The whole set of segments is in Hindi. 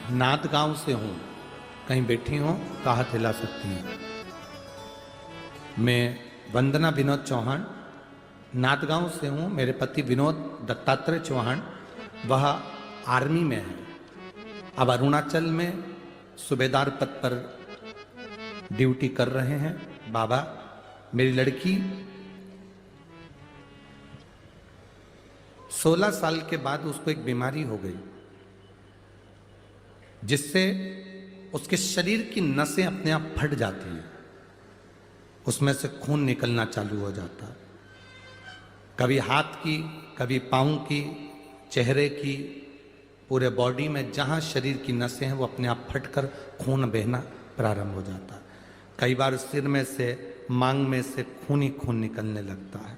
नांदगांव से हूँ, कहीं बैठी हो तो हाथ हिला सकती हैं। मैं वंदना विनोद चौहान नांदगांव से हूँ। मेरे पति विनोद दत्तात्रेय चौहान वह आर्मी में है, अब अरुणाचल में सूबेदार पद पर ड्यूटी कर रहे हैं। बाबा, मेरी लड़की 16 साल के बाद उसको एक बीमारी हो गई जिससे उसके शरीर की नसें अपने आप फट जाती हैं, उसमें से खून निकलना चालू हो जाता है। कभी हाथ की, कभी पाँव की, चेहरे की, पूरे बॉडी में जहाँ शरीर की नसें हैं वो अपने आप फटकर खून बहना प्रारंभ हो जाता है। कई बार सिर में से, मांग में से खून ही खून निकलने लगता है।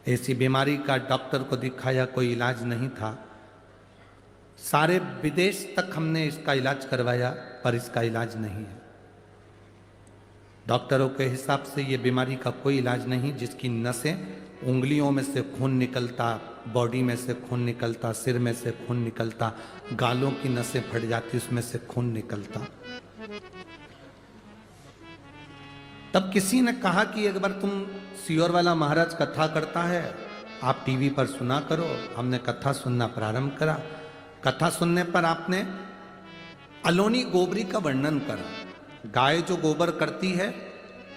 ऐसी बीमारी का डॉक्टर को दिखाया, कोई इलाज नहीं था। सारे विदेश तक हमने इसका इलाज करवाया पर इसका इलाज नहीं है। डॉक्टरों के हिसाब से ये बीमारी का कोई इलाज नहीं, जिसकी नसें, उंगलियों में से खून निकलता, बॉडी में से खून निकलता, सिर में से खून निकलता, गालों की नसें फट जाती, उसमें से खून निकलता। तब किसी ने कहा कि एक बार तुम सियोर वाला महाराज कथा करता है, आप टीवी पर सुना करो। हमने कथा सुनना प्रारंभ करा। कथा सुनने पर आपने अलोनी गोबरी का वर्णन करा। गाय जो गोबर करती है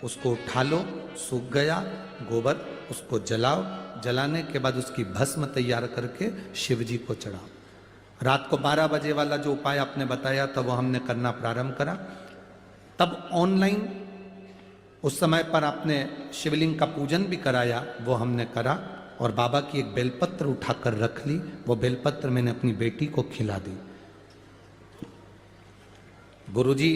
उसको उठा लो, सूख गया गोबर, उसको जलाओ, जलाने के बाद उसकी भस्म तैयार करके शिव जी को चढ़ाओ। रात को 12 बजे वाला जो उपाय आपने बताया था वो हमने करना प्रारंभ करा। तब ऑनलाइन उस समय पर आपने शिवलिंग का पूजन भी कराया, वो हमने करा और बाबा की एक बेलपत्र उठाकर रख ली। वो बेलपत्र मैंने अपनी बेटी को खिला दी। गुरुजी,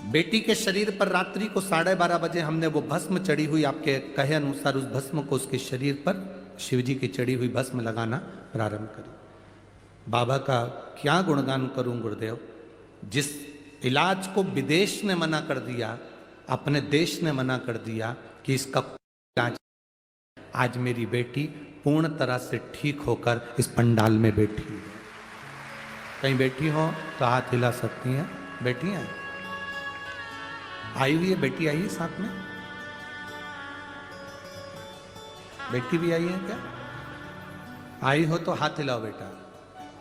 बेटी के शरीर पर रात्रि को 12:30 बजे हमने वो भस्म चढ़ी हुई, आपके कहे अनुसार उस भस्म को उसके शरीर पर शिवजी की चढ़ी हुई भस्म लगाना प्रारंभ करी। बाबा का क्या गुणगान करूं गुरुदेव, जिस इलाज को विदेश ने मना कर दिया, अपने देश ने मना कर दिया कि इसका इलाज, आज मेरी बेटी पूर्ण तरह से ठीक होकर इस पंडाल में बैठी है। कहीं बैठी हो तो हाथ हिला सकती हैं। बैठी हैं, आई हुई है बेटी, आई है साथ में, बेटी भी आई है क्या? आई हो तो हाथ हिलाओ बेटा।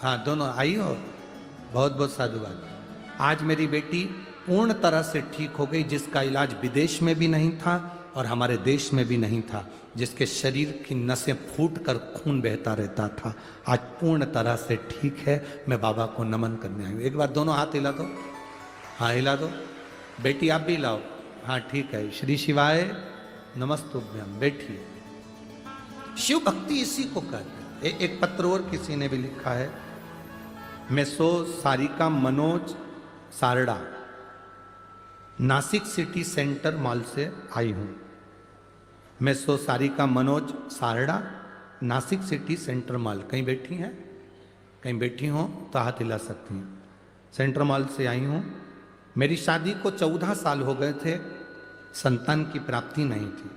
हाँ, दोनों आई हो, बहुत बहुत साधुवाद। आज मेरी बेटी पूर्ण तरह से ठीक हो गई, जिसका इलाज विदेश में भी नहीं था और हमारे देश में भी नहीं था, जिसके शरीर की नसें फूटकर खून बहता रहता था, आज पूर्ण तरह से ठीक है। मैं बाबा को नमन करने आई हूँ। एक बार दोनों हाथ हिला दो। हाँ, हिला दो। बेटी आप भी लाओ। हाँ, ठीक है। श्री शिवाय नमस्तुभ्यम। बैठिए। शिव भक्ति इसी को कहते हैं। एक पत्र और किसी ने भी लिखा है, मैं Sarika Manoj Sarda Nashik city centre mall से आई हूं। मैं Sarika Manoj Sarda Nashik city centre mall. कहीं बैठी हैं? कहीं बैठी हो तो हाथ हिला सकती हैं। सेंटर मॉल से आई हूं। मेरी शादी को 14 साल हो गए थे, संतान की प्राप्ति नहीं थी।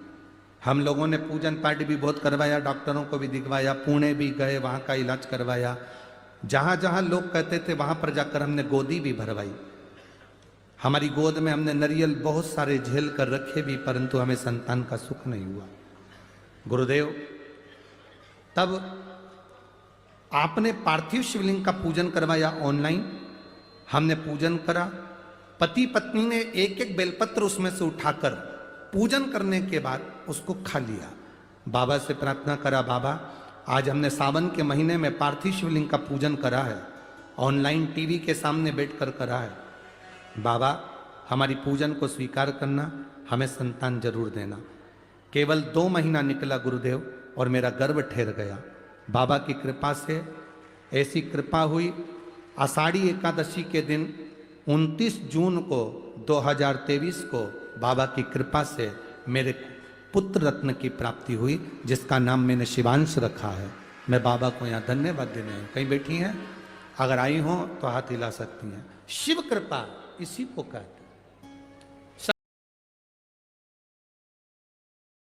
हम लोगों ने पूजन पाठ भी बहुत करवाया, डॉक्टरों को भी दिखवाया, पुणे भी गए, वहाँ का इलाज करवाया। जहाँ जहाँ लोग कहते थे वहाँ पर जाकर हमने गोदी भी भरवाई। हमारी गोद में हमने नारियल बहुत सारे झेल कर रखे भी, परंतु हमें संतान का सुख नहीं हुआ। गुरुदेव, तब आपने पार्थिव शिवलिंग का पूजन करवाया ऑनलाइन, हमने पूजन करा। पति पत्नी ने एक एक बेलपत्र उसमें से उठाकर पूजन करने के बाद उसको खा लिया। बाबा से प्रार्थना करा, बाबा आज हमने सावन के महीने में पार्थिव शिवलिंग का पूजन करा है, ऑनलाइन टीवी के सामने बैठकर करा है। बाबा हमारी पूजन को स्वीकार करना, हमें संतान जरूर देना। केवल 2 महीना निकला गुरुदेव और मेरा गर्भ ठहर गया। बाबा की कृपा से ऐसी कृपा हुई, आषाढ़ी एकादशी के दिन 29 जून को 2023 को बाबा की कृपा से मेरे पुत्र रत्न की प्राप्ति हुई, जिसका नाम मैंने शिवांश रखा है। मैं बाबा को यहाँ धन्यवाद देने आया। कहीं बैठी हैं? अगर आई हो तो हाथ हिला सकती हैं। शिव कृपा इसी को कहते हैं।